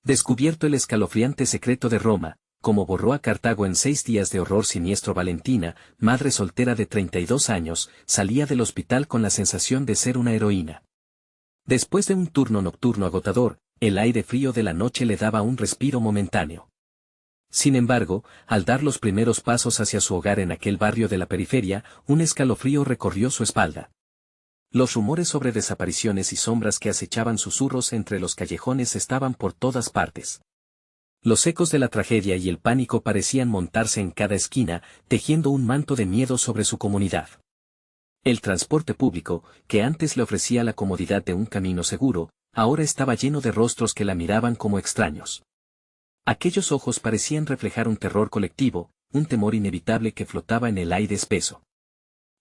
Descubierto el escalofriante secreto de Roma, como borró a Cartago en 6 días de horror siniestro. Valentina, madre soltera de 32 años, salía del hospital con la sensación de ser una heroína. Después de un turno nocturno agotador, el aire frío de la noche le daba un respiro momentáneo. Sin embargo, al dar los primeros pasos hacia su hogar en aquel barrio de la periferia, un escalofrío recorrió su espalda. Los rumores sobre desapariciones y sombras que acechaban susurros entre los callejones estaban por todas partes. Los ecos de la tragedia y el pánico parecían montarse en cada esquina, tejiendo un manto de miedo sobre su comunidad. El transporte público, que antes le ofrecía la comodidad de un camino seguro, ahora estaba lleno de rostros que la miraban como extraños. Aquellos ojos parecían reflejar un terror colectivo, un temor inevitable que flotaba en el aire espeso.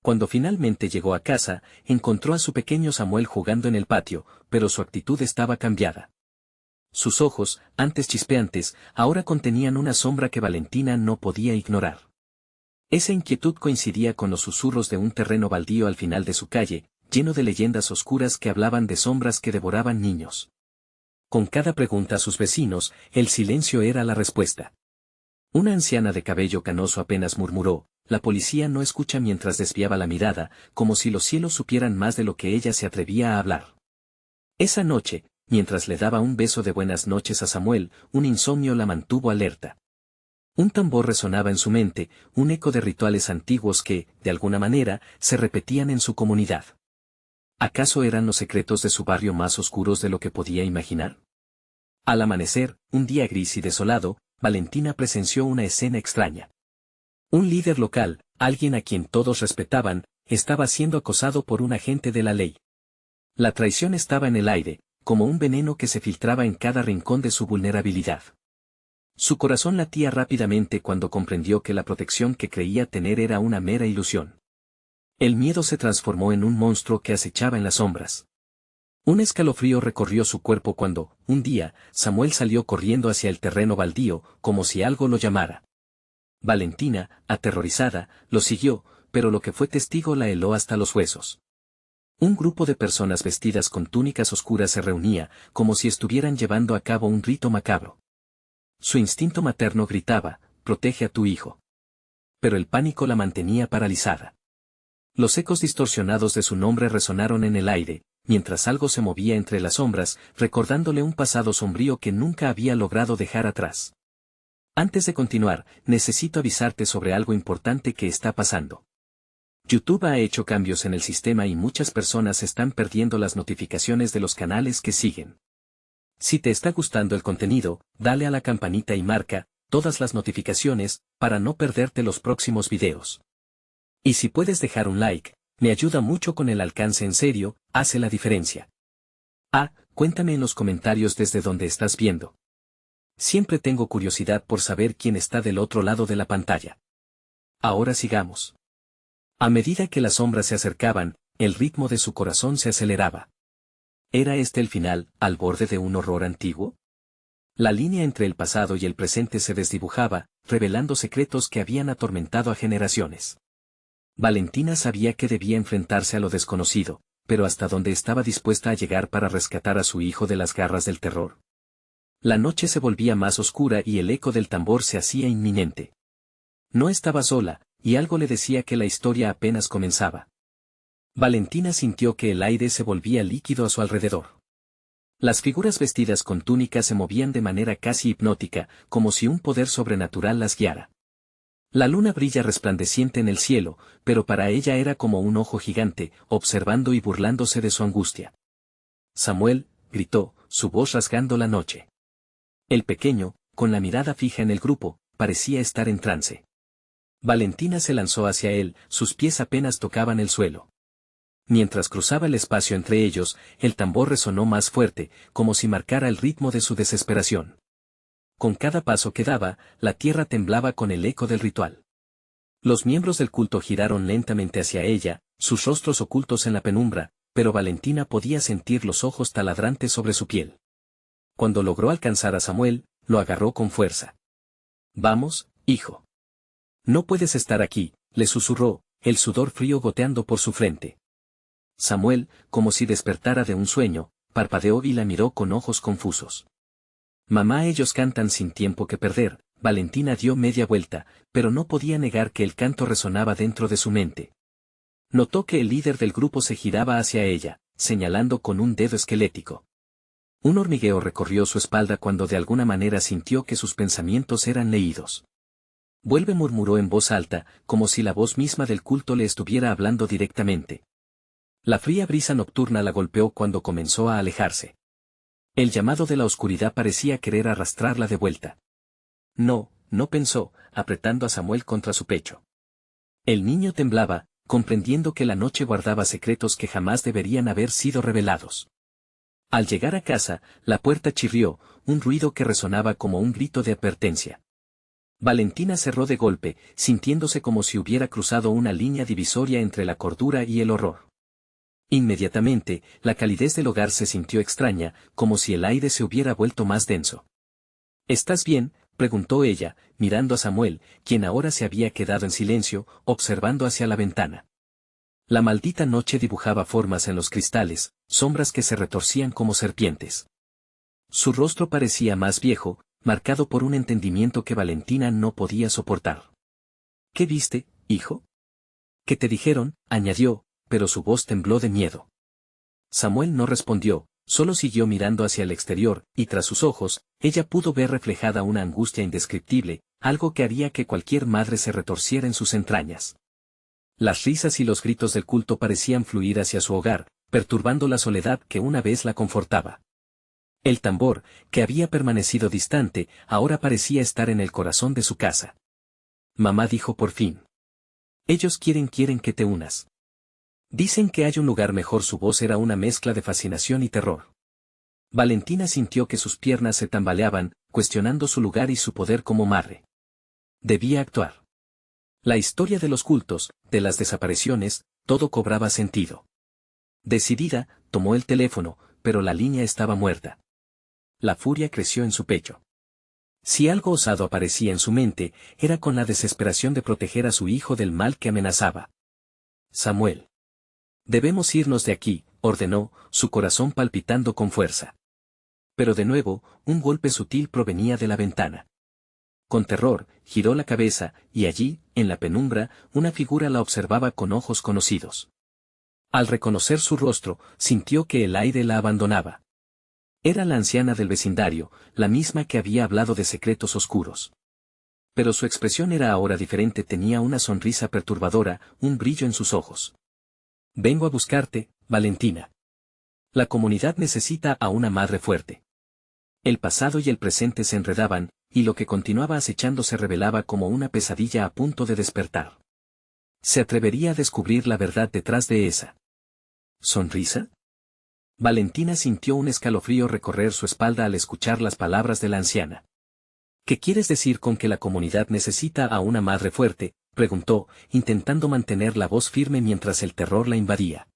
Cuando finalmente llegó a casa, encontró a su pequeño Samuel jugando en el patio, pero su actitud estaba cambiada. Sus ojos, antes chispeantes, ahora contenían una sombra que Valentina no podía ignorar. Esa inquietud coincidía con los susurros de un terreno baldío al final de su calle, lleno de leyendas oscuras que hablaban de sombras que devoraban niños. Con cada pregunta a sus vecinos, el silencio era la respuesta. Una anciana de cabello canoso apenas murmuró: «La policía no escucha», mientras desviaba la mirada, como si los cielos supieran más de lo que ella se atrevía a hablar. Esa noche, mientras le daba un beso de buenas noches a Samuel, un insomnio la mantuvo alerta. Un tambor resonaba en su mente, un eco de rituales antiguos que, de alguna manera, se repetían en su comunidad. ¿Acaso eran los secretos de su barrio más oscuros de lo que podía imaginar? Al amanecer, un día gris y desolado, Valentina presenció una escena extraña. Un líder local, alguien a quien todos respetaban, estaba siendo acosado por un agente de la ley. La traición estaba en el aire, como un veneno que se filtraba en cada rincón de su vulnerabilidad. Su corazón latía rápidamente cuando comprendió que la protección que creía tener era una mera ilusión. El miedo se transformó en un monstruo que acechaba en las sombras. Un escalofrío recorrió su cuerpo cuando, un día, Samuel salió corriendo hacia el terreno baldío, como si algo lo llamara. Valentina, aterrorizada, lo siguió, pero lo que fue testigo la heló hasta los huesos. Un grupo de personas vestidas con túnicas oscuras se reunía, como si estuvieran llevando a cabo un rito macabro. Su instinto materno gritaba: «Protege a tu hijo». Pero el pánico la mantenía paralizada. Los ecos distorsionados de su nombre resonaron en el aire, mientras algo se movía entre las sombras, recordándole un pasado sombrío que nunca había logrado dejar atrás. Antes de continuar, necesito avisarte sobre algo importante que está pasando. YouTube ha hecho cambios en el sistema y muchas personas están perdiendo las notificaciones de los canales que siguen. Si te está gustando el contenido, dale a la campanita y marca todas las notificaciones para no perderte los próximos videos. Y si puedes dejar un like, me ayuda mucho con el alcance. En serio, hace la diferencia. Cuéntame en los comentarios desde donde estás viendo. Siempre tengo curiosidad por saber quién está del otro lado de la pantalla. Ahora sigamos. A medida que las sombras se acercaban, el ritmo de su corazón se aceleraba. ¿Era este el final, al borde de un horror antiguo? La línea entre el pasado y el presente se desdibujaba, revelando secretos que habían atormentado a generaciones. Valentina sabía que debía enfrentarse a lo desconocido, pero ¿hasta dónde estaba dispuesta a llegar para rescatar a su hijo de las garras del terror? La noche se volvía más oscura y el eco del tambor se hacía inminente. No estaba sola, y algo le decía que la historia apenas comenzaba. Valentina sintió que el aire se volvía líquido a su alrededor. Las figuras vestidas con túnicas se movían de manera casi hipnótica, como si un poder sobrenatural las guiara. La luna brilla resplandeciente en el cielo, pero para ella era como un ojo gigante, observando y burlándose de su angustia. «Samuel», gritó, su voz rasgando la noche. El pequeño, con la mirada fija en el grupo, parecía estar en trance. Valentina se lanzó hacia él, sus pies apenas tocaban el suelo. Mientras cruzaba el espacio entre ellos, el tambor resonó más fuerte, como si marcara el ritmo de su desesperación. Con cada paso que daba, la tierra temblaba con el eco del ritual. Los miembros del culto giraron lentamente hacia ella, sus rostros ocultos en la penumbra, pero Valentina podía sentir los ojos taladrantes sobre su piel. Cuando logró alcanzar a Samuel, lo agarró con fuerza. «Vamos, hijo. No puedes estar aquí», le susurró, el sudor frío goteando por su frente. Samuel, como si despertara de un sueño, parpadeó y la miró con ojos confusos. Mamá, ellos cantan sin tiempo que perder. Valentina dio media vuelta, pero no podía negar que el canto resonaba dentro de su mente. Notó que el líder del grupo se giraba hacia ella, señalando con un dedo esquelético. Un hormigueo recorrió su espalda cuando de alguna manera sintió que sus pensamientos eran leídos. Vuelve, murmuró en voz alta, como si la voz misma del culto le estuviera hablando directamente. La fría brisa nocturna la golpeó cuando comenzó a alejarse. El llamado de la oscuridad parecía querer arrastrarla de vuelta. No, no pensó, apretando a Samuel contra su pecho. El niño temblaba, comprendiendo que la noche guardaba secretos que jamás deberían haber sido revelados. Al llegar a casa, la puerta chirrió, un ruido que resonaba como un grito de advertencia. Valentina cerró de golpe, sintiéndose como si hubiera cruzado una línea divisoria entre la cordura y el horror. Inmediatamente, la calidez del hogar se sintió extraña, como si el aire se hubiera vuelto más denso. ¿Estás bien?, preguntó ella, mirando a Samuel, quien ahora se había quedado en silencio, observando hacia la ventana. La maldita noche dibujaba formas en los cristales, sombras que se retorcían como serpientes. Su rostro parecía más viejo, marcado por un entendimiento que Valentina no podía soportar. ¿Qué viste, hijo? ¿Qué te dijeron?, añadió, pero su voz tembló de miedo. Samuel no respondió, solo siguió mirando hacia el exterior, y tras sus ojos, ella pudo ver reflejada una angustia indescriptible, algo que haría que cualquier madre se retorciera en sus entrañas. Las risas y los gritos del culto parecían fluir hacia su hogar, perturbando la soledad que una vez la confortaba. El tambor, que había permanecido distante, ahora parecía estar en el corazón de su casa. Mamá, dijo por fin. Ellos quieren que te unas. Dicen que hay un lugar mejor. Su voz era una mezcla de fascinación y terror. Valentina sintió que sus piernas se tambaleaban, cuestionando su lugar y su poder como madre. Debía actuar. La historia de los cultos, de las desapariciones, todo cobraba sentido. Decidida, tomó el teléfono, pero la línea estaba muerta. La furia creció en su pecho. Si algo osado aparecía en su mente, era con la desesperación de proteger a su hijo del mal que amenazaba. Samuel. Debemos irnos de aquí, ordenó, su corazón palpitando con fuerza. Pero de nuevo, un golpe sutil provenía de la ventana. Con terror, giró la cabeza, y allí, en la penumbra, una figura la observaba con ojos conocidos. Al reconocer su rostro, sintió que el aire la abandonaba. Era la anciana del vecindario, la misma que había hablado de secretos oscuros. Pero su expresión era ahora diferente, tenía una sonrisa perturbadora, un brillo en sus ojos. Vengo a buscarte, Valentina. La comunidad necesita a una madre fuerte. El pasado y el presente se enredaban, y lo que continuaba acechando se revelaba como una pesadilla a punto de despertar. ¿Se atrevería a descubrir la verdad detrás de esa sonrisa? Valentina sintió un escalofrío recorrer su espalda al escuchar las palabras de la anciana. ¿Qué quieres decir con que la comunidad necesita a una madre fuerte?, preguntó, intentando mantener la voz firme mientras el terror la invadía.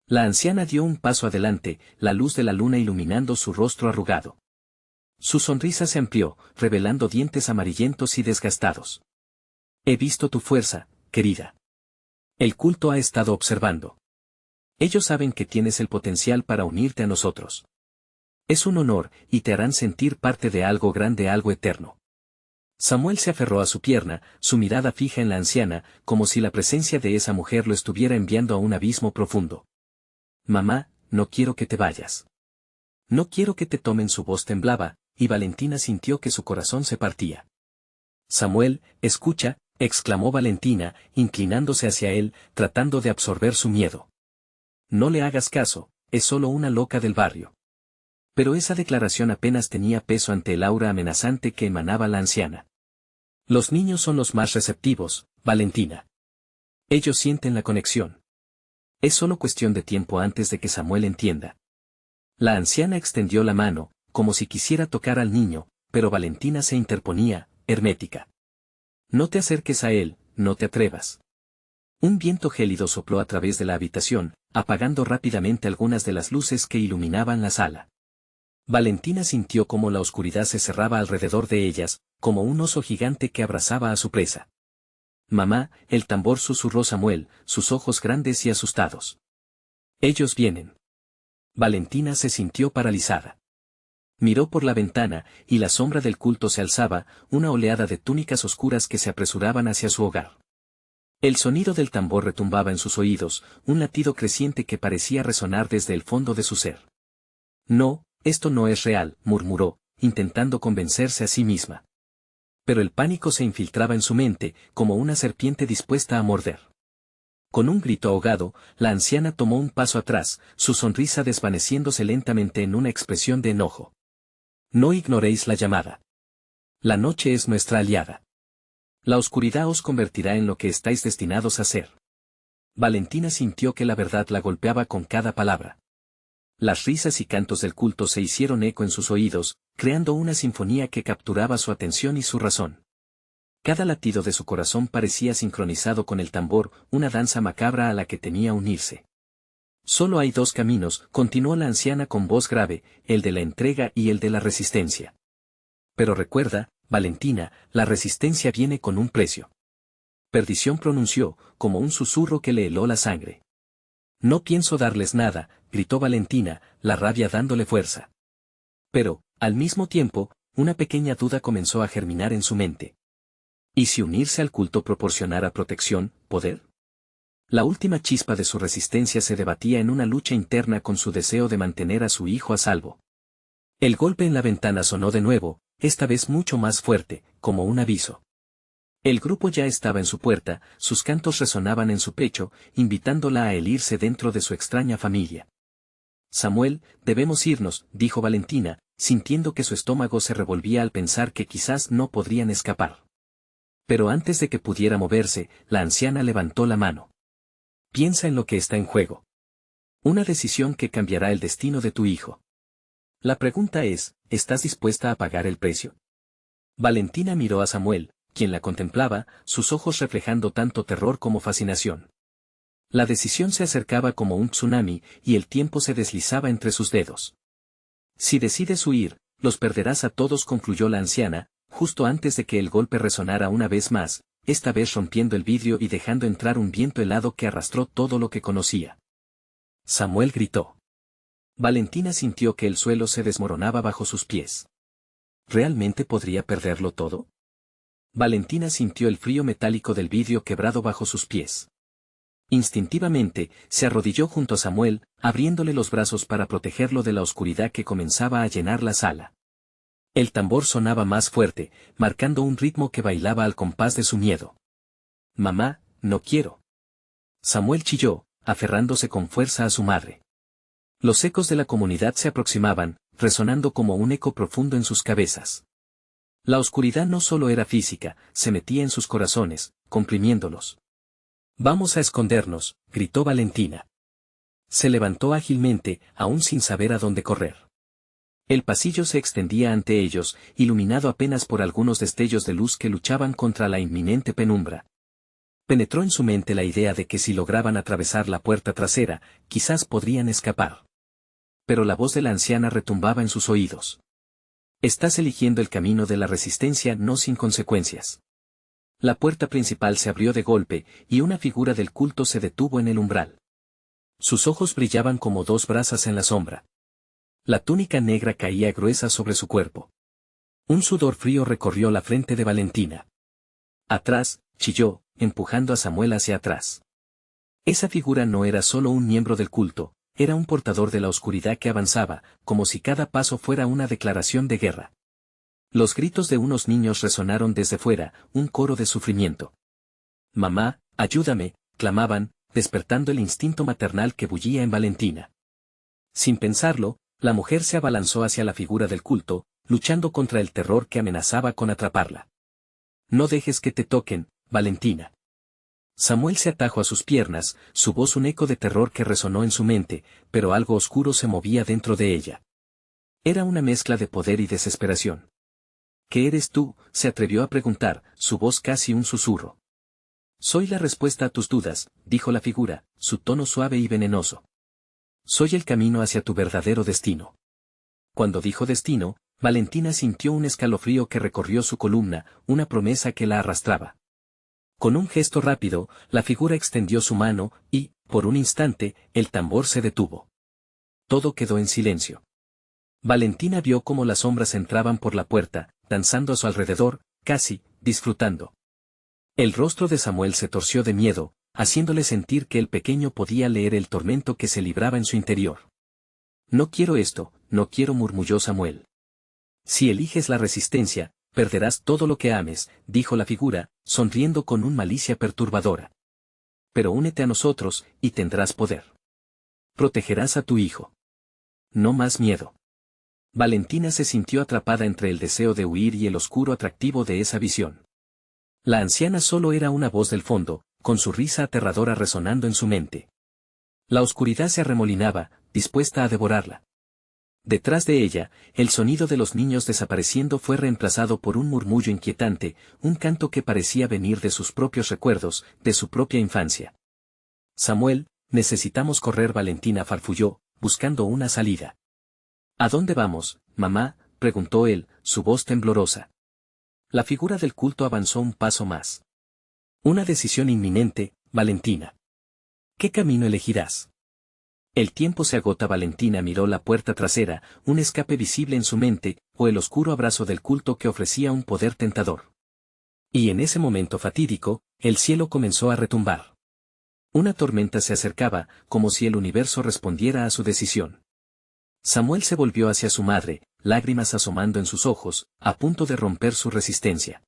La anciana dio un paso adelante, la luz de la luna iluminando su rostro arrugado. Su sonrisa se amplió, revelando dientes amarillentos y desgastados. He visto tu fuerza, querida. El culto ha estado observando. Ellos saben que tienes el potencial para unirte a nosotros. Es un honor, y te harán sentir parte de algo grande, algo eterno. Samuel se aferró a su pierna, su mirada fija en la anciana, como si la presencia de esa mujer lo estuviera enviando a un abismo profundo. Mamá, no quiero que te vayas. No quiero que te tomen. Su voz temblaba, y Valentina sintió que su corazón se partía. Samuel, escucha, exclamó Valentina, inclinándose hacia él, tratando de absorber su miedo. No le hagas caso, es solo una loca del barrio. Pero esa declaración apenas tenía peso ante el aura amenazante que emanaba la anciana. Los niños son los más receptivos, Valentina. Ellos sienten la conexión. Es solo cuestión de tiempo antes de que Samuel entienda. La anciana extendió la mano, como si quisiera tocar al niño, pero Valentina se interponía, hermética. No te acerques a él, no te atrevas. Un viento gélido sopló a través de la habitación, apagando rápidamente algunas de las luces que iluminaban la sala. Valentina sintió cómo la oscuridad se cerraba alrededor de ellas, como un oso gigante que abrazaba a su presa. Mamá, el tambor, susurró Samuel, sus ojos grandes y asustados. Ellos vienen. Valentina se sintió paralizada. Miró por la ventana, y la sombra del culto se alzaba, una oleada de túnicas oscuras que se apresuraban hacia su hogar. El sonido del tambor retumbaba en sus oídos, un latido creciente que parecía resonar desde el fondo de su ser. No, esto no es real, murmuró, intentando convencerse a sí misma. Pero el pánico se infiltraba en su mente, como una serpiente dispuesta a morder. Con un grito ahogado, la anciana tomó un paso atrás, su sonrisa desvaneciéndose lentamente en una expresión de enojo. No ignoréis la llamada. La noche es nuestra aliada. La oscuridad os convertirá en lo que estáis destinados a ser. Valentina sintió que la verdad la golpeaba con cada palabra. Las risas y cantos del culto se hicieron eco en sus oídos, creando una sinfonía que capturaba su atención y su razón. Cada latido de su corazón parecía sincronizado con el tambor, una danza macabra a la que temía unirse. Solo hay dos caminos, continuó la anciana con voz grave, el de la entrega y el de la resistencia. Pero recuerda, Valentina, la resistencia viene con un precio. Perdición pronunció, como un susurro que le heló la sangre. No pienso darles nada, gritó Valentina, la rabia dándole fuerza. Pero, al mismo tiempo, una pequeña duda comenzó a germinar en su mente. ¿Y si unirse al culto proporcionara protección, poder? La última chispa de su resistencia se debatía en una lucha interna con su deseo de mantener a su hijo a salvo. El golpe en la ventana sonó de nuevo, esta vez mucho más fuerte, como un aviso. El grupo ya estaba en su puerta, sus cantos resonaban en su pecho, invitándola a irse dentro de su extraña familia. Samuel, debemos irnos, dijo Valentina, sintiendo que su estómago se revolvía al pensar que quizás no podrían escapar. Pero antes de que pudiera moverse, la anciana levantó la mano. Piensa en lo que está en juego. Una decisión que cambiará el destino de tu hijo. La pregunta es, ¿estás dispuesta a pagar el precio? Valentina miró a Samuel, quien la contemplaba, sus ojos reflejando tanto terror como fascinación. La decisión se acercaba como un tsunami, y el tiempo se deslizaba entre sus dedos. Si decides huir, los perderás a todos, concluyó la anciana, justo antes de que el golpe resonara una vez más, esta vez rompiendo el vidrio y dejando entrar un viento helado que arrastró todo lo que conocía. Samuel gritó. Valentina sintió que el suelo se desmoronaba bajo sus pies. ¿Realmente podría perderlo todo? Valentina sintió el frío metálico del vidrio quebrado bajo sus pies. Instintivamente, se arrodilló junto a Samuel, abriéndole los brazos para protegerlo de la oscuridad que comenzaba a llenar la sala. El tambor sonaba más fuerte, marcando un ritmo que bailaba al compás de su miedo. Mamá, no quiero. Samuel chilló, aferrándose con fuerza a su madre. Los ecos de la comunidad se aproximaban, resonando como un eco profundo en sus cabezas. La oscuridad no solo era física, se metía en sus corazones, comprimiéndolos. Vamos a escondernos, gritó Valentina. Se levantó ágilmente, aún sin saber a dónde correr. El pasillo se extendía ante ellos, iluminado apenas por algunos destellos de luz que luchaban contra la inminente penumbra. Penetró en su mente la idea de que si lograban atravesar la puerta trasera, quizás podrían escapar. Pero la voz de la anciana retumbaba en sus oídos. Estás eligiendo el camino de la resistencia, no sin consecuencias. La puerta principal se abrió de golpe, y una figura del culto se detuvo en el umbral. Sus ojos brillaban como dos brasas en la sombra. La túnica negra caía gruesa sobre su cuerpo. Un sudor frío recorrió la frente de Valentina. Atrás, chilló, empujando a Samuel hacia atrás. Esa figura no era solo un miembro del culto, era un portador de la oscuridad que avanzaba, como si cada paso fuera una declaración de guerra. Los gritos de unos niños resonaron desde fuera, un coro de sufrimiento. Mamá, ayúdame, clamaban, despertando el instinto maternal que bullía en Valentina. Sin pensarlo, la mujer se abalanzó hacia la figura del culto, luchando contra el terror que amenazaba con atraparla. No dejes que te toquen, Valentina. Samuel se atajó a sus piernas, su voz un eco de terror que resonó en su mente, pero algo oscuro se movía dentro de ella. Era una mezcla de poder y desesperación. ¿Qué eres tú?, se atrevió a preguntar, su voz casi un susurro. Soy la respuesta a tus dudas, dijo la figura, su tono suave y venenoso. Soy el camino hacia tu verdadero destino. Cuando dijo destino, Valentina sintió un escalofrío que recorrió su columna, una promesa que la arrastraba. Con un gesto rápido, la figura extendió su mano, y, por un instante, el tambor se detuvo. Todo quedó en silencio. Valentina vio cómo las sombras entraban por la puerta, danzando a su alrededor, casi, disfrutando. El rostro de Samuel se torció de miedo, haciéndole sentir que el pequeño podía leer el tormento que se libraba en su interior. No quiero esto, no quiero, murmulló Samuel. Si eliges la resistencia, perderás todo lo que ames, dijo la figura, sonriendo con una malicia perturbadora. Pero únete a nosotros, y tendrás poder. Protegerás a tu hijo. No más miedo. Valentina se sintió atrapada entre el deseo de huir y el oscuro atractivo de esa visión. La anciana solo era una voz del fondo, con su risa aterradora resonando en su mente. La oscuridad se arremolinaba, dispuesta a devorarla. Detrás de ella, el sonido de los niños desapareciendo fue reemplazado por un murmullo inquietante, un canto que parecía venir de sus propios recuerdos, de su propia infancia. Samuel, necesitamos correr, Valentina farfulló, buscando una salida. ¿A dónde vamos, mamá?, preguntó él, su voz temblorosa. La figura del culto avanzó un paso más. Una decisión inminente, Valentina. ¿Qué camino elegirás? El tiempo se agota. Valentina miró la puerta trasera, un escape visible en su mente, o el oscuro abrazo del culto que ofrecía un poder tentador. Y en ese momento fatídico, el cielo comenzó a retumbar. Una tormenta se acercaba, como si el universo respondiera a su decisión. Samuel se volvió hacia su madre, lágrimas asomando en sus ojos, a punto de romper su resistencia.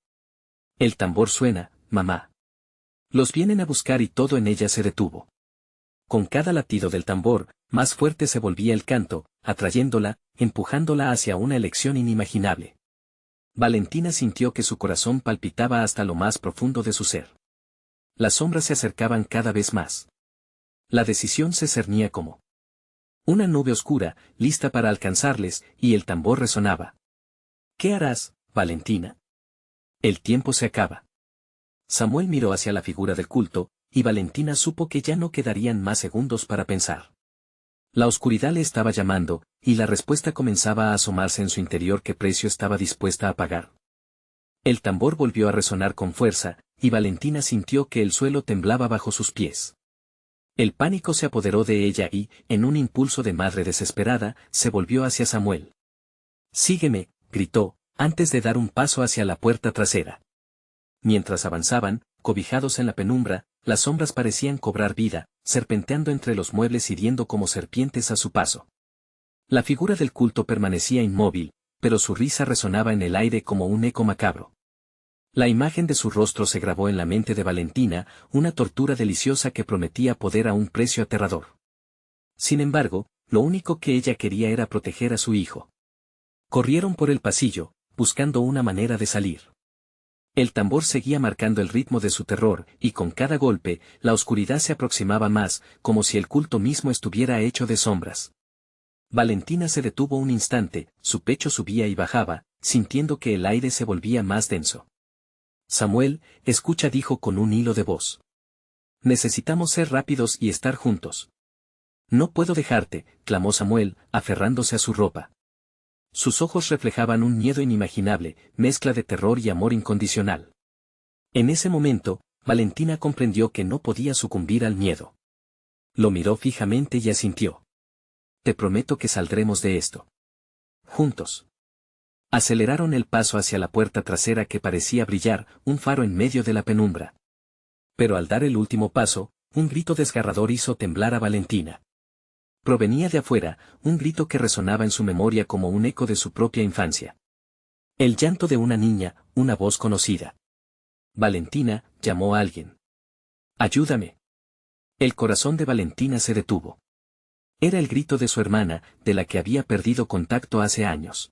El tambor suena, mamá. Los vienen a buscar, y todo en ella se detuvo. Con cada latido del tambor, más fuerte se volvía el canto, atrayéndola, empujándola hacia una elección inimaginable. Valentina sintió que su corazón palpitaba hasta lo más profundo de su ser. Las sombras se acercaban cada vez más. La decisión se cernía como una nube oscura, lista para alcanzarles, y el tambor resonaba. ¿Qué harás, Valentina? El tiempo se acaba. Samuel miró hacia la figura del culto, y Valentina supo que ya no quedarían más segundos para pensar. La oscuridad le estaba llamando, y la respuesta comenzaba a asomarse en su interior. ¿Qué precio estaba dispuesta a pagar? El tambor volvió a resonar con fuerza, y Valentina sintió que el suelo temblaba bajo sus pies. El pánico se apoderó de ella y, en un impulso de madre desesperada, se volvió hacia Samuel. «Sígueme», gritó, antes de dar un paso hacia la puerta trasera. Mientras avanzaban, cobijados en la penumbra, las sombras parecían cobrar vida, serpenteando entre los muebles, hiriendo como serpientes a su paso. La figura del culto permanecía inmóvil, pero su risa resonaba en el aire como un eco macabro. La imagen de su rostro se grabó en la mente de Valentina, una tortura deliciosa que prometía poder a un precio aterrador. Sin embargo, lo único que ella quería era proteger a su hijo. Corrieron por el pasillo, buscando una manera de salir. El tambor seguía marcando el ritmo de su terror, y con cada golpe, la oscuridad se aproximaba más, como si el culto mismo estuviera hecho de sombras. Valentina se detuvo un instante, su pecho subía y bajaba, sintiendo que el aire se volvía más denso. Samuel, escucha, dijo con un hilo de voz. Necesitamos ser rápidos y estar juntos. No puedo dejarte, clamó Samuel, aferrándose a su ropa. Sus ojos reflejaban un miedo inimaginable, mezcla de terror y amor incondicional. En ese momento, Valentina comprendió que no podía sucumbir al miedo. Lo miró fijamente y asintió. Te prometo que saldremos de esto. Juntos. Aceleraron el paso hacia la puerta trasera que parecía brillar, un faro en medio de la penumbra. Pero al dar el último paso, un grito desgarrador hizo temblar a Valentina. Provenía de afuera, un grito que resonaba en su memoria como un eco de su propia infancia. El llanto de una niña, una voz conocida. Valentina, llamó a alguien. «Ayúdame». El corazón de Valentina se detuvo. Era el grito de su hermana, de la que había perdido contacto hace años.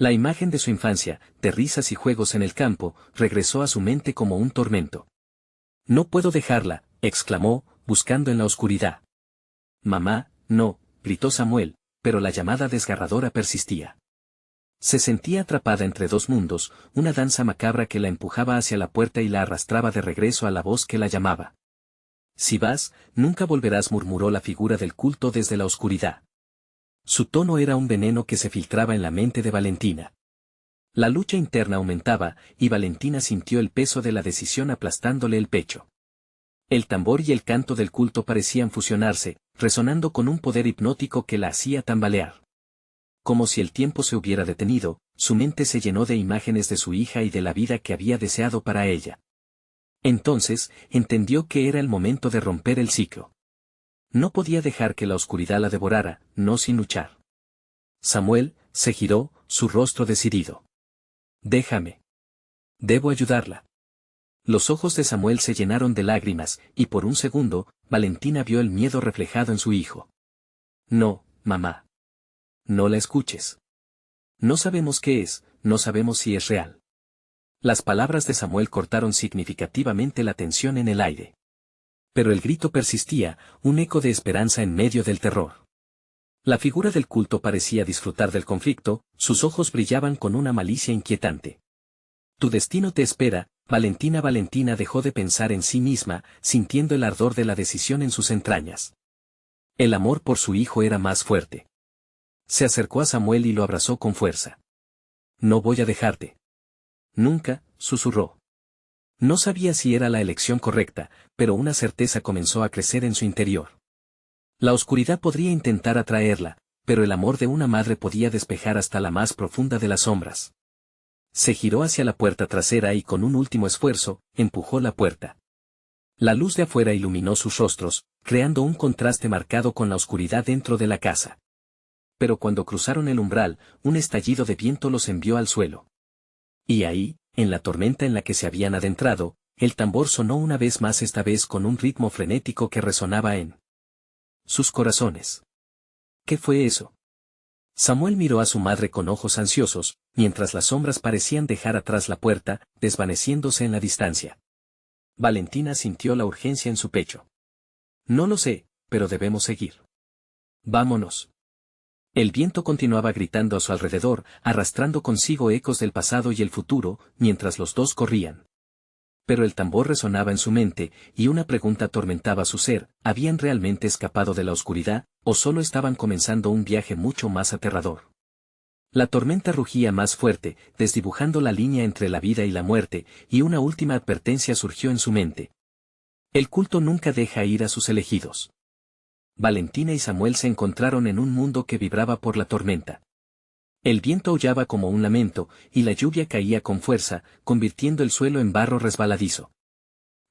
La imagen de su infancia, de risas y juegos en el campo, regresó a su mente como un tormento. «No puedo dejarla», exclamó, buscando en la oscuridad. «Mamá, no», gritó Samuel, pero la llamada desgarradora persistía. Se sentía atrapada entre dos mundos, una danza macabra que la empujaba hacia la puerta y la arrastraba de regreso a la voz que la llamaba. «Si vas, nunca volverás», murmuró la figura del culto desde la oscuridad. Su tono era un veneno que se filtraba en la mente de Valentina. La lucha interna aumentaba, y Valentina sintió el peso de la decisión aplastándole el pecho. El tambor y el canto del culto parecían fusionarse, resonando con un poder hipnótico que la hacía tambalear. como si el tiempo se hubiera detenido, su mente se llenó de imágenes de su hija y de la vida que había deseado para ella. Entonces, entendió que era el momento de romper el ciclo. No podía dejar que la oscuridad la devorara, no sin luchar. Samuel se giró, su rostro decidido. Déjame. Debo ayudarla. Los ojos de Samuel se llenaron de lágrimas, y por un segundo, Valentina vio el miedo reflejado en su hijo. No, mamá. No la escuches. No sabemos qué es, no sabemos si es real. Las palabras de Samuel cortaron significativamente la tensión en el aire. Pero el grito persistía, un eco de esperanza en medio del terror. La figura del culto parecía disfrutar del conflicto, sus ojos brillaban con una malicia inquietante. Tu destino te espera, Valentina. Valentina dejó de pensar en sí misma, sintiendo el ardor de la decisión en sus entrañas. El amor por su hijo era más fuerte. Se acercó a Samuel y lo abrazó con fuerza. No voy a dejarte. Nunca, susurró. No sabía si era la elección correcta, pero una certeza comenzó a crecer en su interior. La oscuridad podría intentar atraerla, pero el amor de una madre podía despejar hasta la más profunda de las sombras. Se giró hacia la puerta trasera y con un último esfuerzo, empujó la puerta. La luz de afuera iluminó sus rostros, creando un contraste marcado con la oscuridad dentro de la casa. Pero cuando cruzaron el umbral, un estallido de viento los envió al suelo. Y ahí, en la tormenta en la que se habían adentrado, el tambor sonó una vez más, esta vez con un ritmo frenético que resonaba en sus corazones. ¿Qué fue eso? Samuel miró a su madre con ojos ansiosos, mientras las sombras parecían dejar atrás la puerta, desvaneciéndose en la distancia. Valentina sintió la urgencia en su pecho. No lo sé, pero debemos seguir. Vámonos. El viento continuaba gritando a su alrededor, arrastrando consigo ecos del pasado y el futuro, mientras los dos corrían. Pero el tambor resonaba en su mente, y una pregunta atormentaba su ser: ¿habían realmente escapado de la oscuridad, o solo estaban comenzando un viaje mucho más aterrador? La tormenta rugía más fuerte, desdibujando la línea entre la vida y la muerte, y una última advertencia surgió en su mente. El culto nunca deja ir a sus elegidos. Valentina y Samuel se encontraron en un mundo que vibraba por la tormenta. El viento aullaba como un lamento, y la lluvia caía con fuerza, convirtiendo el suelo en barro resbaladizo.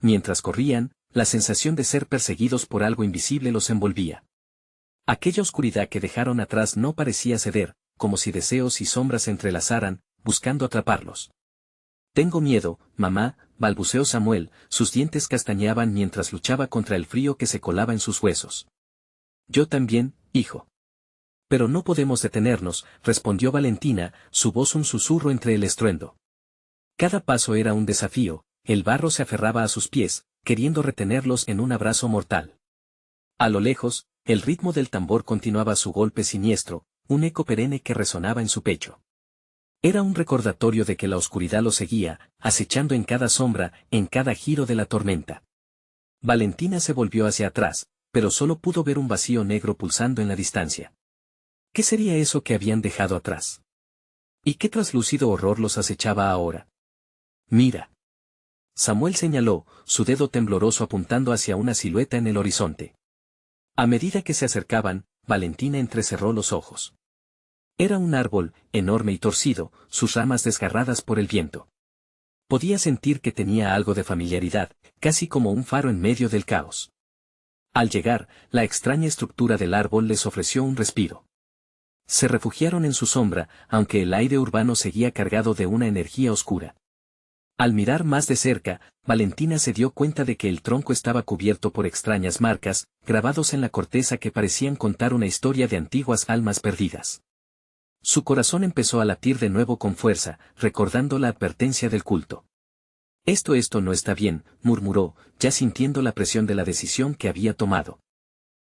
Mientras corrían, la sensación de ser perseguidos por algo invisible los envolvía. Aquella oscuridad que dejaron atrás no parecía ceder, como si deseos y sombras se entrelazaran, buscando atraparlos. Tengo miedo, mamá, balbuceó Samuel, sus dientes castañeaban mientras luchaba contra el frío que se colaba en sus huesos. Yo también, hijo. Pero no podemos detenernos, respondió Valentina, su voz un susurro entre el estruendo. Cada paso era un desafío, el barro se aferraba a sus pies, queriendo retenerlos en un abrazo mortal. A lo lejos, el ritmo del tambor continuaba su golpe siniestro, un eco perenne que resonaba en su pecho. Era un recordatorio de que la oscuridad los seguía, acechando en cada sombra, en cada giro de la tormenta. Valentina se volvió hacia atrás, pero solo pudo ver un vacío negro pulsando en la distancia. ¿Qué sería eso que habían dejado atrás? ¿Y qué traslúcido horror los acechaba ahora? Mira. Samuel señaló, su dedo tembloroso apuntando hacia una silueta en el horizonte. A medida que se acercaban, Valentina entrecerró los ojos. Era un árbol, enorme y torcido, sus ramas desgarradas por el viento. Podía sentir que tenía algo de familiaridad, casi como un faro en medio del caos. Al llegar, la extraña estructura del árbol les ofreció un respiro. Se refugiaron en su sombra, aunque el aire urbano seguía cargado de una energía oscura. Al mirar más de cerca, Valentina se dio cuenta de que el tronco estaba cubierto por extrañas marcas, grabados en la corteza que parecían contar una historia de antiguas almas perdidas. Su corazón empezó a latir de nuevo con fuerza, recordando la advertencia del culto. Esto no está bien, murmuró, ya sintiendo la presión de la decisión que había tomado.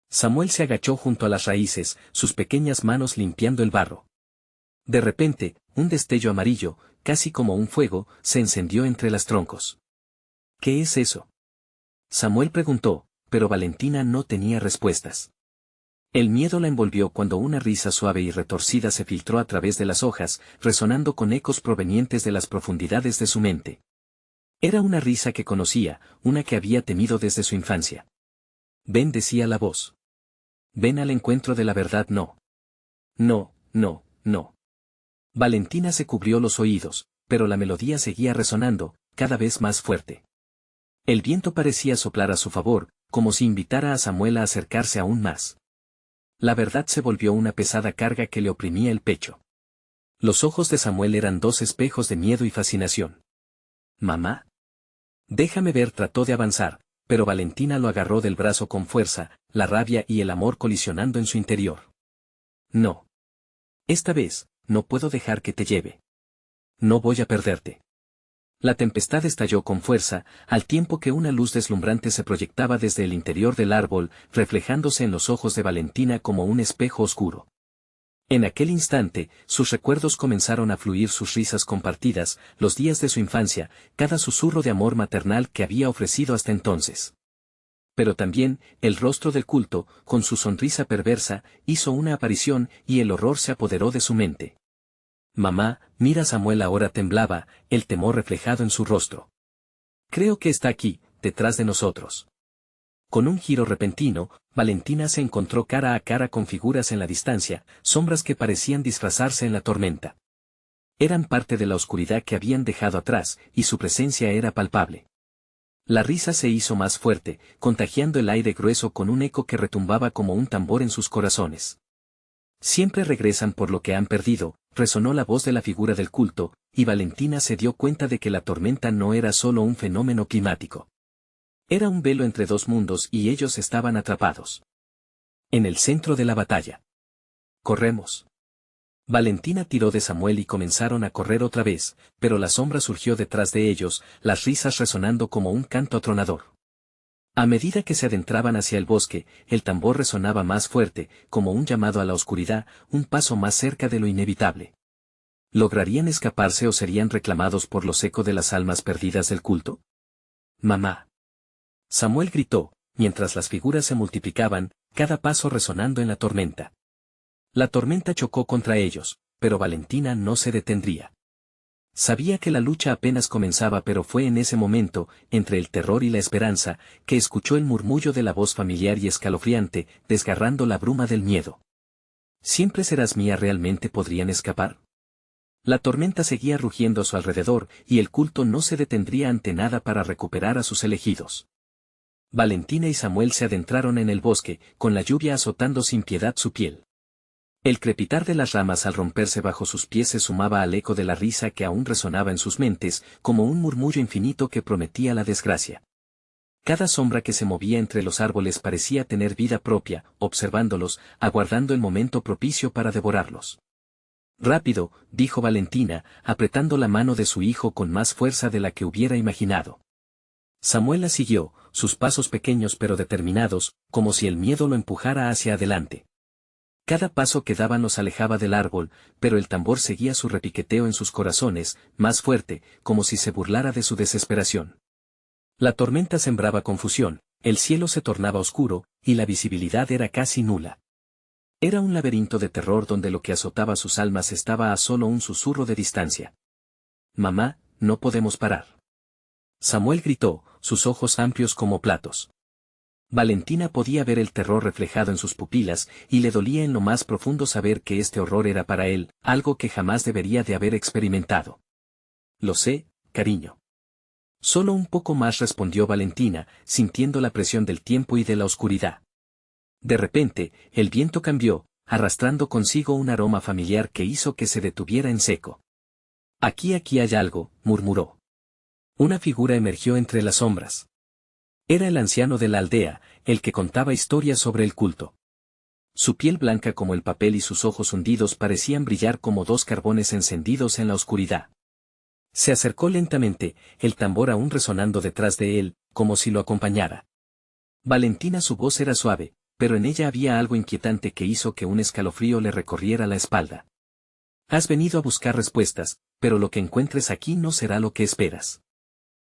Samuel se agachó junto a las raíces, sus pequeñas manos limpiando el barro. De repente, un destello amarillo, casi como un fuego, se encendió entre los troncos. ¿Qué es eso? Samuel preguntó, pero Valentina no tenía respuestas. El miedo la envolvió cuando una risa suave y retorcida se filtró a través de las hojas, resonando con ecos provenientes de las profundidades de su mente. Era una risa que conocía, una que había temido desde su infancia. Ven, decía la voz. Ven al encuentro de la verdad. No. No, no, no. Valentina se cubrió los oídos, pero la melodía seguía resonando, cada vez más fuerte. El viento parecía soplar a su favor, como si invitara a Samuel a acercarse aún más. La verdad se volvió una pesada carga que le oprimía el pecho. Los ojos de Samuel eran dos espejos de miedo y fascinación. «Mamá. Déjame ver», trató de avanzar, pero Valentina lo agarró del brazo con fuerza, la rabia y el amor colisionando en su interior. «No. Esta vez, no puedo dejar que te lleve. No voy a perderte». La tempestad estalló con fuerza, al tiempo que una luz deslumbrante se proyectaba desde el interior del árbol, reflejándose en los ojos de Valentina como un espejo oscuro. En aquel instante, sus recuerdos comenzaron a fluir, sus risas compartidas, los días de su infancia, cada susurro de amor maternal que había ofrecido hasta entonces. Pero también, el rostro del culto, con su sonrisa perversa, hizo una aparición y el horror se apoderó de su mente. «Mamá, mira». Samuel ahora temblaba, el temor reflejado en su rostro. «Creo que está aquí, detrás de nosotros». Con un giro repentino, Valentina se encontró cara a cara con figuras en la distancia, sombras que parecían disfrazarse en la tormenta. Eran parte de la oscuridad que habían dejado atrás, y su presencia era palpable. La risa se hizo más fuerte, contagiando el aire grueso con un eco que retumbaba como un tambor en sus corazones. «Siempre regresan por lo que han perdido», resonó la voz de la figura del culto, y Valentina se dio cuenta de que la tormenta no era solo un fenómeno climático. Era un velo entre dos mundos y ellos estaban atrapados. En el centro de la batalla. «Corremos». Valentina tiró de Samuel y comenzaron a correr otra vez, pero la sombra surgió detrás de ellos, las risas resonando como un canto atronador. A medida que se adentraban hacia el bosque, el tambor resonaba más fuerte, como un llamado a la oscuridad, un paso más cerca de lo inevitable. ¿Lograrían escaparse o serían reclamados por los ecos de las almas perdidas del culto? «Mamá». Samuel gritó, mientras las figuras se multiplicaban, cada paso resonando en la tormenta. La tormenta chocó contra ellos, pero Valentina no se detendría. Sabía que la lucha apenas comenzaba, pero fue en ese momento, entre el terror y la esperanza, que escuchó el murmullo de la voz familiar y escalofriante, desgarrando la bruma del miedo. «¿Siempre serás mía?» ¿Realmente podrían escapar? La tormenta seguía rugiendo a su alrededor, y el culto no se detendría ante nada para recuperar a sus elegidos. Valentina y Samuel se adentraron en el bosque, con la lluvia azotando sin piedad su piel. El crepitar de las ramas al romperse bajo sus pies se sumaba al eco de la risa que aún resonaba en sus mentes, como un murmullo infinito que prometía la desgracia. Cada sombra que se movía entre los árboles parecía tener vida propia, observándolos, aguardando el momento propicio para devorarlos. «Rápido», dijo Valentina, apretando la mano de su hijo con más fuerza de la que hubiera imaginado. Samuel la siguió, sus pasos pequeños pero determinados, como si el miedo lo empujara hacia adelante. Cada paso que daban los alejaba del árbol, pero el tambor seguía su repiqueteo en sus corazones, más fuerte, como si se burlara de su desesperación. La tormenta sembraba confusión, el cielo se tornaba oscuro, y la visibilidad era casi nula. Era un laberinto de terror donde lo que azotaba sus almas estaba a solo un susurro de distancia. «Mamá, no podemos parar». Samuel gritó, sus ojos amplios como platos. Valentina podía ver el terror reflejado en sus pupilas, y le dolía en lo más profundo saber que este horror era para él, algo que jamás debería de haber experimentado. «Lo sé, cariño». «Solo un poco más», respondió Valentina, sintiendo la presión del tiempo y de la oscuridad. De repente, el viento cambió, arrastrando consigo un aroma familiar que hizo que se detuviera en seco. Aquí hay algo», murmuró. Una figura emergió entre las sombras. Era el anciano de la aldea, el que contaba historias sobre el culto. Su piel blanca como el papel y sus ojos hundidos parecían brillar como dos carbones encendidos en la oscuridad. Se acercó lentamente, el tambor aún resonando detrás de él, como si lo acompañara. Valentina, su voz era suave, pero en ella había algo inquietante que hizo que un escalofrío le recorriera la espalda. «Has venido a buscar respuestas, pero lo que encuentres aquí no será lo que esperas».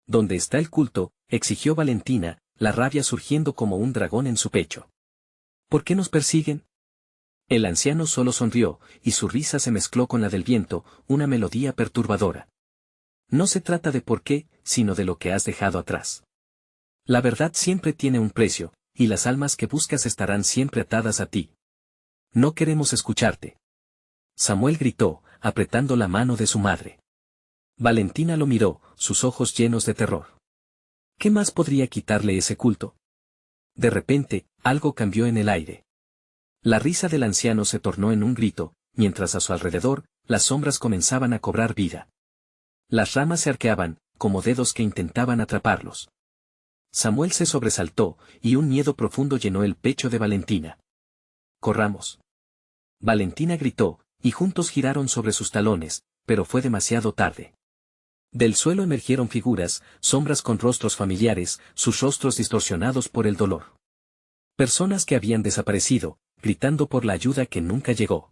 «¿Dónde está el culto?», exigió Valentina, la rabia surgiendo como un dragón en su pecho. «¿Por qué nos persiguen?». El anciano solo sonrió, y su risa se mezcló con la del viento, una melodía perturbadora. «No se trata de por qué, sino de lo que has dejado atrás. La verdad siempre tiene un precio, y las almas que buscas estarán siempre atadas a ti. No queremos escucharte». Samuel gritó, apretando la mano de su madre. Valentina lo miró, sus ojos llenos de terror. ¿Qué más podría quitarle ese culto? De repente, algo cambió en el aire. La risa del anciano se tornó en un grito, mientras a su alrededor, las sombras comenzaban a cobrar vida. Las ramas se arqueaban, como dedos que intentaban atraparlos. Samuel se sobresaltó, y un miedo profundo llenó el pecho de Valentina. «¡Corramos!». Valentina gritó, y juntos giraron sobre sus talones, pero fue demasiado tarde. Del suelo emergieron figuras, sombras con rostros familiares, sus rostros distorsionados por el dolor. Personas que habían desaparecido, gritando por la ayuda que nunca llegó.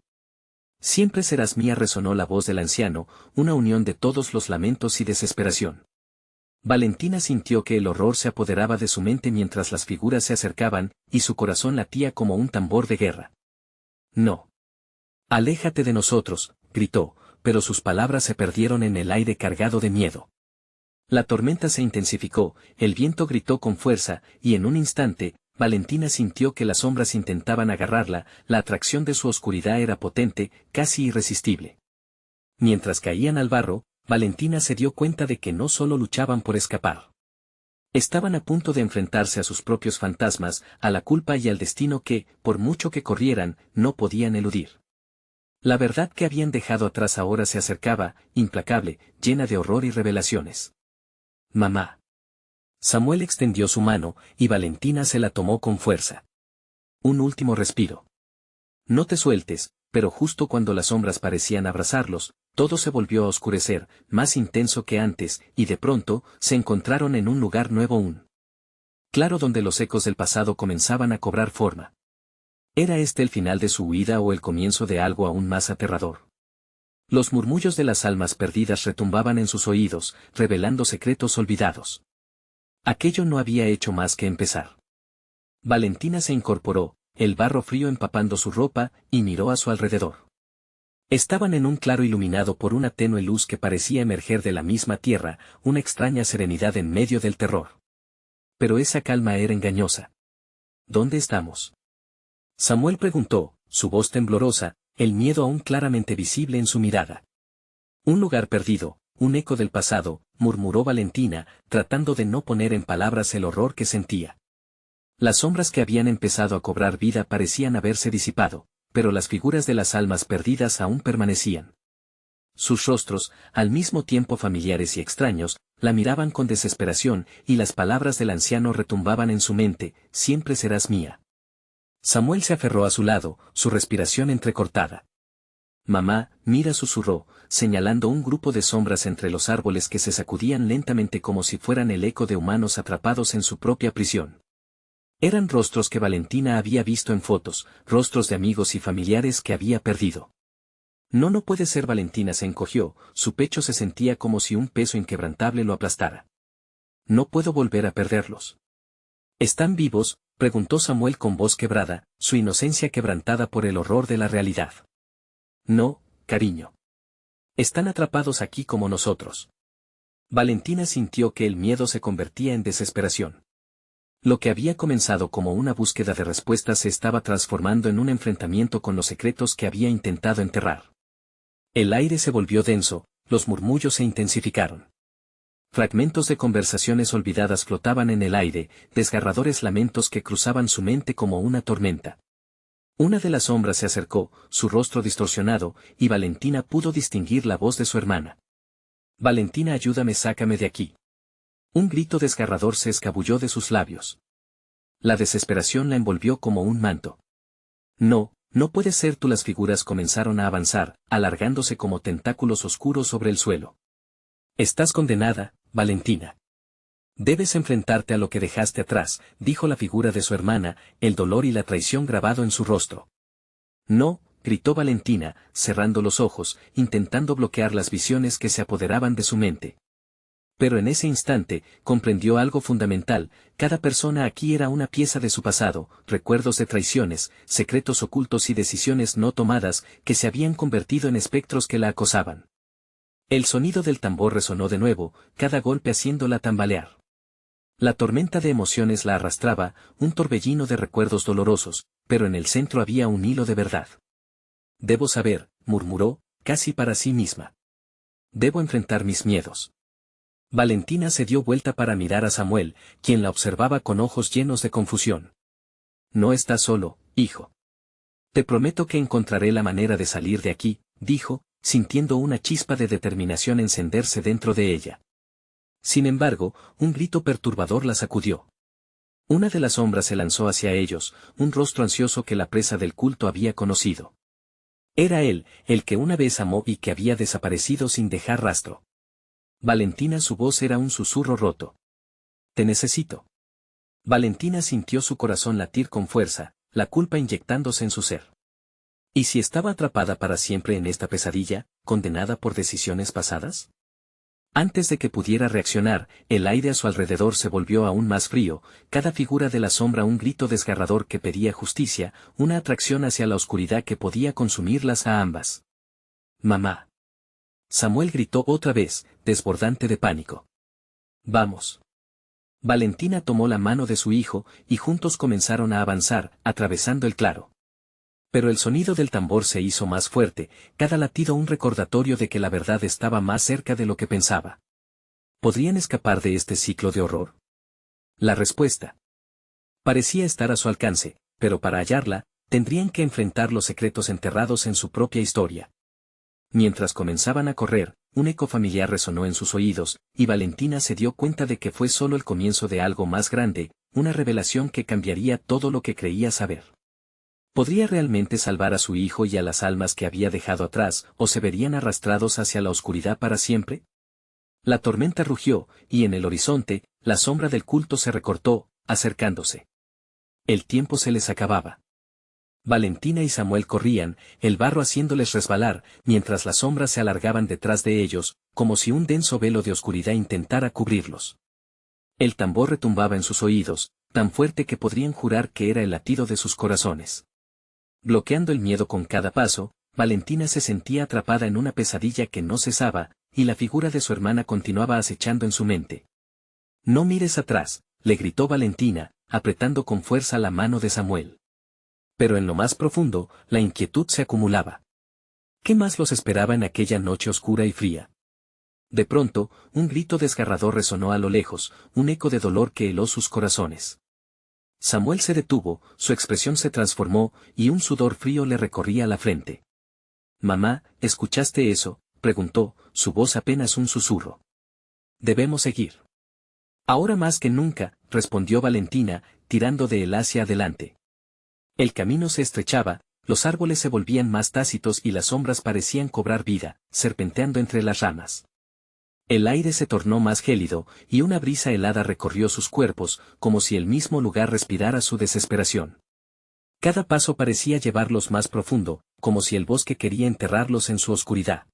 «Siempre serás mía», resonó la voz del anciano, una unión de todos los lamentos y desesperación. Valentina sintió que el horror se apoderaba de su mente mientras las figuras se acercaban, y su corazón latía como un tambor de guerra. «No. Aléjate de nosotros», gritó, pero sus palabras se perdieron en el aire cargado de miedo. La tormenta se intensificó, el viento gritó con fuerza, y en un instante, Valentina sintió que las sombras intentaban agarrarla, la atracción de su oscuridad era potente, casi irresistible. Mientras caían al barro, Valentina se dio cuenta de que no solo luchaban por escapar. Estaban a punto de enfrentarse a sus propios fantasmas, a la culpa y al destino que, por mucho que corrieran, no podían eludir. La verdad que habían dejado atrás ahora se acercaba, implacable, llena de horror y revelaciones. «Mamá». Samuel extendió su mano, y Valentina se la tomó con fuerza. Un último respiro. «No te sueltes», pero justo cuando las sombras parecían abrazarlos, todo se volvió a oscurecer, más intenso que antes, y de pronto, se encontraron en un lugar nuevo claro donde los ecos del pasado comenzaban a cobrar forma. ¿Era este el final de su huida o el comienzo de algo aún más aterrador? Los murmullos de las almas perdidas retumbaban en sus oídos, revelando secretos olvidados. Aquello no había hecho más que empezar. Valentina se incorporó, el barro frío empapando su ropa, y miró a su alrededor. Estaban en un claro iluminado por una tenue luz que parecía emerger de la misma tierra, una extraña serenidad en medio del terror. Pero esa calma era engañosa. «¿Dónde estamos?». Samuel preguntó, su voz temblorosa, el miedo aún claramente visible en su mirada. «Un lugar perdido, un eco del pasado», murmuró Valentina, tratando de no poner en palabras el horror que sentía. Las sombras que habían empezado a cobrar vida parecían haberse disipado, pero las figuras de las almas perdidas aún permanecían. Sus rostros, al mismo tiempo familiares y extraños, la miraban con desesperación, y las palabras del anciano retumbaban en su mente: «Siempre serás mía». Samuel se aferró a su lado, su respiración entrecortada. «Mamá, mira», susurró, señalando un grupo de sombras entre los árboles que se sacudían lentamente como si fueran el eco de humanos atrapados en su propia prisión. Eran rostros que Valentina había visto en fotos, rostros de amigos y familiares que había perdido. No puede ser». Valentina se encogió, su pecho se sentía como si un peso inquebrantable lo aplastara. «No puedo volver a perderlos». «¿Están vivos?», preguntó Samuel con voz quebrada, su inocencia quebrantada por el horror de la realidad. «No, cariño. Están atrapados aquí como nosotros». Valentina sintió que el miedo se convertía en desesperación. Lo que había comenzado como una búsqueda de respuestas se estaba transformando en un enfrentamiento con los secretos que había intentado enterrar. El aire se volvió denso, los murmullos se intensificaron. Fragmentos de conversaciones olvidadas flotaban en el aire, desgarradores lamentos que cruzaban su mente como una tormenta. Una de las sombras se acercó, su rostro distorsionado, y Valentina pudo distinguir la voz de su hermana. «Valentina, ayúdame, sácame de aquí». Un grito desgarrador se escabulló de sus labios. La desesperación la envolvió como un manto. No puede ser tú». Las figuras comenzaron a avanzar, alargándose como tentáculos oscuros sobre el suelo. «Estás condenada, Valentina. Debes enfrentarte a lo que dejaste atrás», dijo la figura de su hermana, el dolor y la traición grabado en su rostro. «No», gritó Valentina, cerrando los ojos, intentando bloquear las visiones que se apoderaban de su mente. Pero en ese instante, comprendió algo fundamental: cada persona aquí era una pieza de su pasado, recuerdos de traiciones, secretos ocultos y decisiones no tomadas, que se habían convertido en espectros que la acosaban. El sonido del tambor resonó de nuevo, cada golpe haciéndola tambalear. La tormenta de emociones la arrastraba, un torbellino de recuerdos dolorosos, pero en el centro había un hilo de verdad. Debo saber, murmuró, casi para sí misma. Debo enfrentar mis miedos. Valentina se dio vuelta para mirar a Samuel, quien la observaba con ojos llenos de confusión. No estás solo, hijo. Te prometo que encontraré la manera de salir de aquí, dijo, sintiendo una chispa de determinación encenderse dentro de ella. Sin embargo, un grito perturbador la sacudió. Una de las sombras se lanzó hacia ellos, un rostro ansioso que la presa del culto había conocido. Era él, el que una vez amó y que había desaparecido sin dejar rastro. Valentina, su voz era un susurro roto. Te necesito. Valentina sintió su corazón latir con fuerza, la culpa inyectándose en su ser. ¿Y si estaba atrapada para siempre en esta pesadilla, condenada por decisiones pasadas? Antes de que pudiera reaccionar, el aire a su alrededor se volvió aún más frío, cada figura de la sombra un grito desgarrador que pedía justicia, una atracción hacia la oscuridad que podía consumirlas a ambas. Mamá. Samuel gritó otra vez, desbordante de pánico. Vamos. Valentina tomó la mano de su hijo, y juntos comenzaron a avanzar, atravesando el claro. Pero el sonido del tambor se hizo más fuerte, cada latido un recordatorio de que la verdad estaba más cerca de lo que pensaba. ¿Podrían escapar de este ciclo de horror? La respuesta parecía estar a su alcance, pero para hallarla, tendrían que enfrentar los secretos enterrados en su propia historia. Mientras comenzaban a correr, un eco familiar resonó en sus oídos, y Valentina se dio cuenta de que fue solo el comienzo de algo más grande, una revelación que cambiaría todo lo que creía saber. ¿Podría realmente salvar a su hijo y a las almas que había dejado atrás, o se verían arrastrados hacia la oscuridad para siempre? La tormenta rugió, y en el horizonte, la sombra del culto se recortó, acercándose. El tiempo se les acababa. Valentina y Samuel corrían, el barro haciéndoles resbalar, mientras las sombras se alargaban detrás de ellos, como si un denso velo de oscuridad intentara cubrirlos. El tambor retumbaba en sus oídos, tan fuerte que podrían jurar que era el latido de sus corazones. Bloqueando el miedo con cada paso, Valentina se sentía atrapada en una pesadilla que no cesaba, y la figura de su hermana continuaba acechando en su mente. No mires atrás, le gritó Valentina, apretando con fuerza la mano de Samuel. Pero en lo más profundo, la inquietud se acumulaba. ¿Qué más los esperaba en aquella noche oscura y fría? De pronto, un grito desgarrador resonó a lo lejos, un eco de dolor que heló sus corazones. Samuel se detuvo, su expresión se transformó, y un sudor frío le recorría la frente. «Mamá, ¿escuchaste eso?», preguntó, su voz apenas un susurro. «Debemos seguir». «Ahora más que nunca», respondió Valentina, tirando de él hacia adelante. El camino se estrechaba, los árboles se volvían más tácitos y las sombras parecían cobrar vida, serpenteando entre las ramas. El aire se tornó más gélido, y una brisa helada recorrió sus cuerpos, como si el mismo lugar respirara su desesperación. Cada paso parecía llevarlos más profundo, como si el bosque quería enterrarlos en su oscuridad.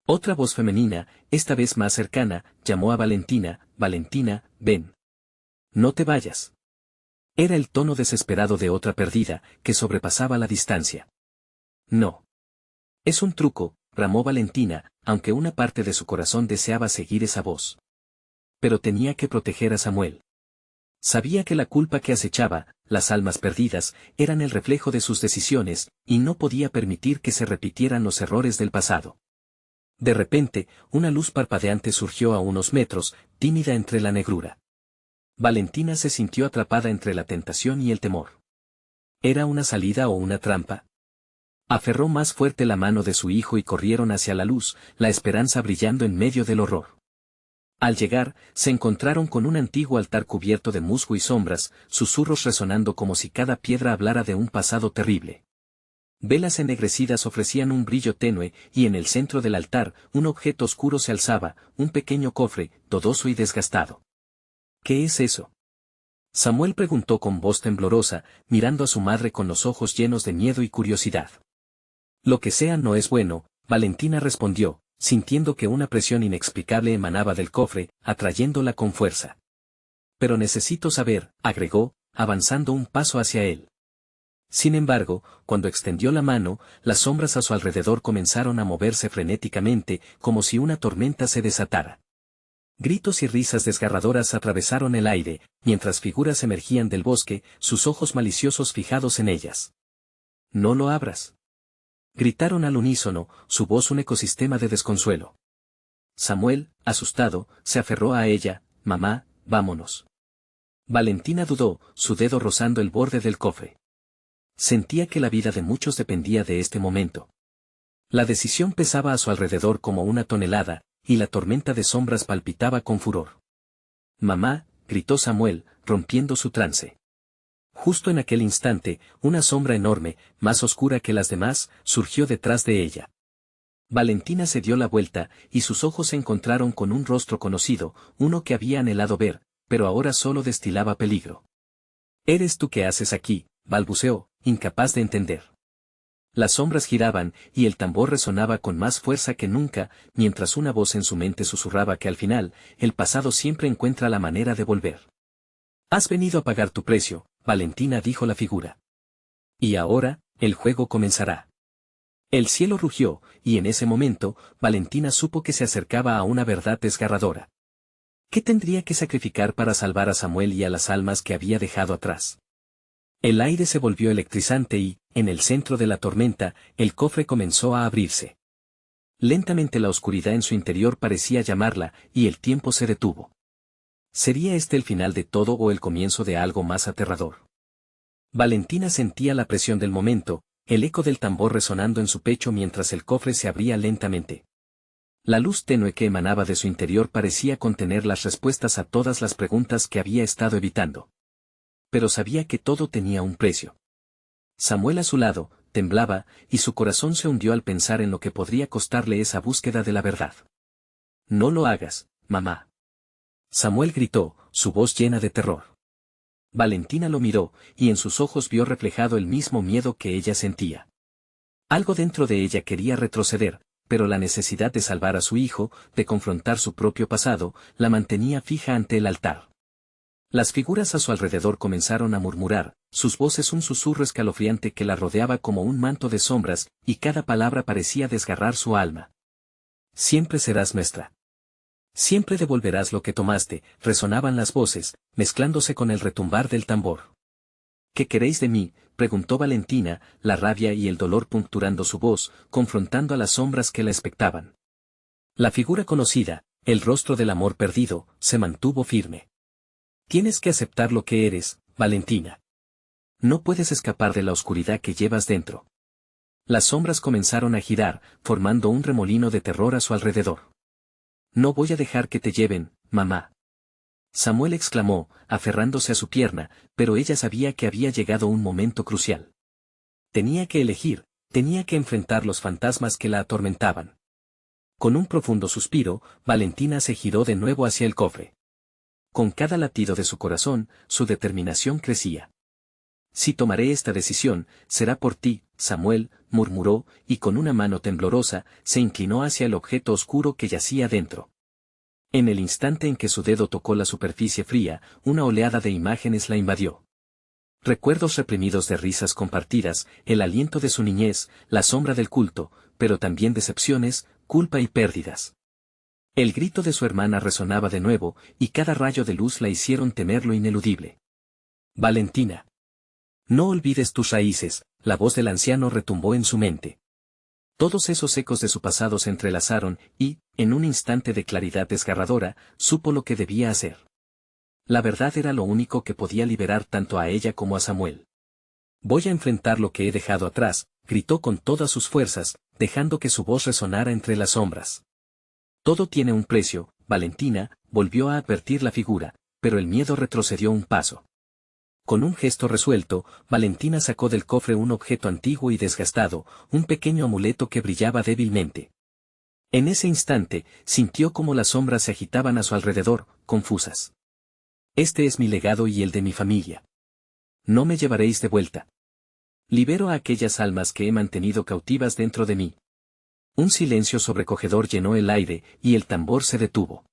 Otra voz femenina, esta vez más cercana, llamó a Valentina: «Valentina, ven. No te vayas». Era el tono desesperado de otra perdida, que sobrepasaba la distancia. «No. Es un truco», bramó Valentina, aunque una parte de su corazón deseaba seguir esa voz. Pero tenía que proteger a Samuel. Sabía que la culpa que acechaba, las almas perdidas, eran el reflejo de sus decisiones, y no podía permitir que se repitieran los errores del pasado. De repente, una luz parpadeante surgió a unos metros, tímida entre la negrura. Valentina se sintió atrapada entre la tentación y el temor. ¿Era una salida o una trampa? Aferró más fuerte la mano de su hijo y corrieron hacia la luz, la esperanza brillando en medio del horror. Al llegar, se encontraron con un antiguo altar cubierto de musgo y sombras, susurros resonando como si cada piedra hablara de un pasado terrible. Velas ennegrecidas ofrecían un brillo tenue, y en el centro del altar, un objeto oscuro se alzaba, un pequeño cofre, lodoso y desgastado. ¿Qué es eso?, Samuel preguntó con voz temblorosa, mirando a su madre con los ojos llenos de miedo y curiosidad. «Lo que sea no es bueno», Valentina respondió, sintiendo que una presión inexplicable emanaba del cofre, atrayéndola con fuerza. «Pero necesito saber», agregó, avanzando un paso hacia él. Sin embargo, cuando extendió la mano, las sombras a su alrededor comenzaron a moverse frenéticamente, como si una tormenta se desatara. Gritos y risas desgarradoras atravesaron el aire, mientras figuras emergían del bosque, sus ojos maliciosos fijados en ellas. «No lo abras». Gritaron al unísono, su voz un ecosistema de desconsuelo. Samuel, asustado, se aferró a ella. Mamá, vámonos. Valentina dudó, su dedo rozando el borde del cofre. Sentía que la vida de muchos dependía de este momento. La decisión pesaba a su alrededor como una tonelada, y la tormenta de sombras palpitaba con furor. Mamá, gritó Samuel, rompiendo su trance. Justo en aquel instante, una sombra enorme, más oscura que las demás, surgió detrás de ella. Valentina se dio la vuelta, y sus ojos se encontraron con un rostro conocido, uno que había anhelado ver, pero ahora solo destilaba peligro. «¿Eres tú qué haces aquí?», balbuceó, incapaz de entender. Las sombras giraban, y el tambor resonaba con más fuerza que nunca, mientras una voz en su mente susurraba que al final, el pasado siempre encuentra la manera de volver. «Has venido a pagar tu precio», Valentina dijo la figura. «Y ahora, el juego comenzará». El cielo rugió, y en ese momento, Valentina supo que se acercaba a una verdad desgarradora. ¿Qué tendría que sacrificar para salvar a Samuel y a las almas que había dejado atrás? El aire se volvió electrizante y, en el centro de la tormenta, el cofre comenzó a abrirse. Lentamente la oscuridad en su interior parecía llamarla, y el tiempo se detuvo. ¿Sería este el final de todo o el comienzo de algo más aterrador? Valentina sentía la presión del momento, el eco del tambor resonando en su pecho mientras el cofre se abría lentamente. La luz tenue que emanaba de su interior parecía contener las respuestas a todas las preguntas que había estado evitando. Pero sabía que todo tenía un precio. Samuel a su lado, temblaba, y su corazón se hundió al pensar en lo que podría costarle esa búsqueda de la verdad. «No lo hagas, mamá». Samuel gritó, su voz llena de terror. Valentina lo miró, y en sus ojos vio reflejado el mismo miedo que ella sentía. Algo dentro de ella quería retroceder, pero la necesidad de salvar a su hijo, de confrontar su propio pasado, la mantenía fija ante el altar. Las figuras a su alrededor comenzaron a murmurar, sus voces un susurro escalofriante que la rodeaba como un manto de sombras, y cada palabra parecía desgarrar su alma. «Siempre serás nuestra. Siempre devolverás lo que tomaste», resonaban las voces, mezclándose con el retumbar del tambor. «¿Qué queréis de mí?», preguntó Valentina, la rabia y el dolor puncturando su voz, confrontando a las sombras que la expectaban. La figura conocida, el rostro del amor perdido, se mantuvo firme. «Tienes que aceptar lo que eres, Valentina. No puedes escapar de la oscuridad que llevas dentro». Las sombras comenzaron a girar, formando un remolino de terror a su alrededor. «No voy a dejar que te lleven, mamá». Samuel exclamó, aferrándose a su pierna, pero ella sabía que había llegado un momento crucial. Tenía que elegir, tenía que enfrentar los fantasmas que la atormentaban. Con un profundo suspiro, Valentina se giró de nuevo hacia el cofre. Con cada latido de su corazón, su determinación crecía. «Si tomaré esta decisión, será por ti, Samuel», murmuró, y con una mano temblorosa, se inclinó hacia el objeto oscuro que yacía dentro. En el instante en que su dedo tocó la superficie fría, una oleada de imágenes la invadió. Recuerdos reprimidos de risas compartidas, el aliento de su niñez, la sombra del culto, pero también decepciones, culpa y pérdidas. El grito de su hermana resonaba de nuevo, y cada rayo de luz la hicieron temer lo ineludible. «Valentina. No olvides tus raíces», la voz del anciano retumbó en su mente. Todos esos ecos de su pasado se entrelazaron, y, en un instante de claridad desgarradora, supo lo que debía hacer. La verdad era lo único que podía liberar tanto a ella como a Samuel. «Voy a enfrentar lo que he dejado atrás», gritó con todas sus fuerzas, dejando que su voz resonara entre las sombras. «Todo tiene un precio, Valentina», volvió a advertir la figura, pero el miedo retrocedió un paso. Con un gesto resuelto, Valentina sacó del cofre un objeto antiguo y desgastado, un pequeño amuleto que brillaba débilmente. En ese instante, sintió como las sombras se agitaban a su alrededor, confusas. «Este es mi legado y el de mi familia. No me llevaréis de vuelta. Libero a aquellas almas que he mantenido cautivas dentro de mí». Un silencio sobrecogedor llenó el aire, y el tambor se detuvo.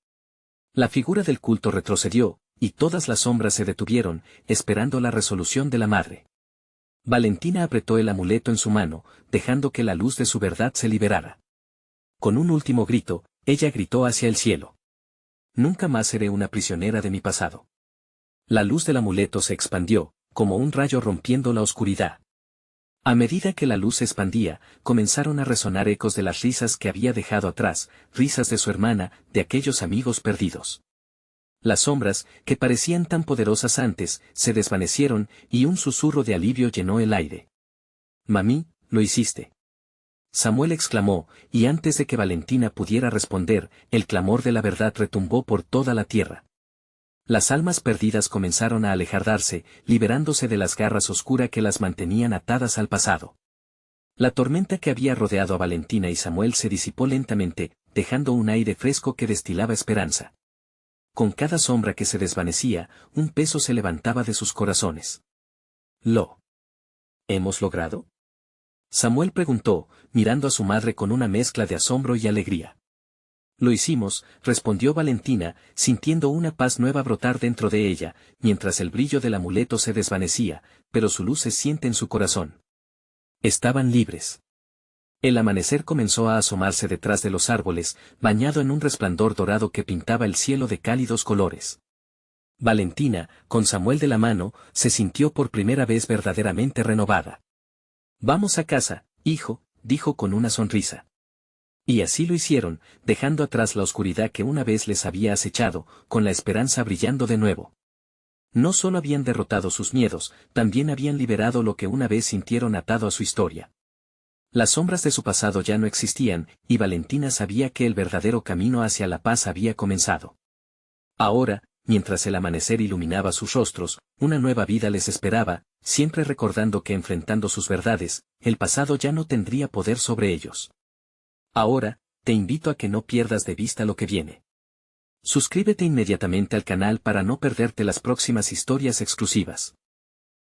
La figura del culto retrocedió, y todas las sombras se detuvieron, esperando la resolución de la madre. Valentina apretó el amuleto en su mano, dejando que la luz de su verdad se liberara. Con un último grito, ella gritó hacia el cielo. «Nunca más seré una prisionera de mi pasado». La luz del amuleto se expandió, como un rayo rompiendo la oscuridad. A medida que la luz se expandía, comenzaron a resonar ecos de las risas que había dejado atrás, risas de su hermana, de aquellos amigos perdidos. Las sombras, que parecían tan poderosas antes, se desvanecieron, y un susurro de alivio llenó el aire. «Mami, lo hiciste». Samuel exclamó, y antes de que Valentina pudiera responder, el clamor de la verdad retumbó por toda la tierra. Las almas perdidas comenzaron a alejarse, liberándose de las garras oscuras que las mantenían atadas al pasado. La tormenta que había rodeado a Valentina y Samuel se disipó lentamente, dejando un aire fresco que destilaba esperanza. Con cada sombra que se desvanecía, un peso se levantaba de sus corazones. ¿Lo hemos logrado?, Samuel preguntó, mirando a su madre con una mezcla de asombro y alegría. «Lo hicimos», respondió Valentina, sintiendo una paz nueva brotar dentro de ella, mientras el brillo del amuleto se desvanecía, pero su luz se siente en su corazón. Estaban libres. El amanecer comenzó a asomarse detrás de los árboles, bañado en un resplandor dorado que pintaba el cielo de cálidos colores. Valentina, con Samuel de la mano, se sintió por primera vez verdaderamente renovada. «Vamos a casa, hijo», dijo con una sonrisa. Y así lo hicieron, dejando atrás la oscuridad que una vez les había acechado, con la esperanza brillando de nuevo. No solo habían derrotado sus miedos, también habían liberado lo que una vez sintieron atado a su historia. Las sombras de su pasado ya no existían, y Valentina sabía que el verdadero camino hacia la paz había comenzado. Ahora, mientras el amanecer iluminaba sus rostros, una nueva vida les esperaba, siempre recordando que enfrentando sus verdades, el pasado ya no tendría poder sobre ellos. Ahora, te invito a que no pierdas de vista lo que viene. Suscríbete inmediatamente al canal para no perderte las próximas historias exclusivas.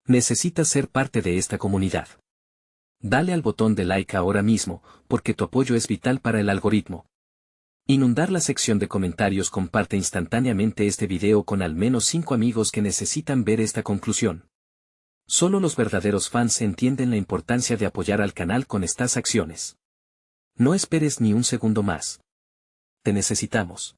Necesitas ser parte de esta comunidad. Dale al botón de like ahora mismo, porque tu apoyo es vital para el algoritmo. Inundar la sección de comentarios. Comparte instantáneamente este video con al menos 5 amigos que necesitan ver esta conclusión. Solo los verdaderos fans entienden la importancia de apoyar al canal con estas acciones. No esperes ni un segundo más. Te necesitamos.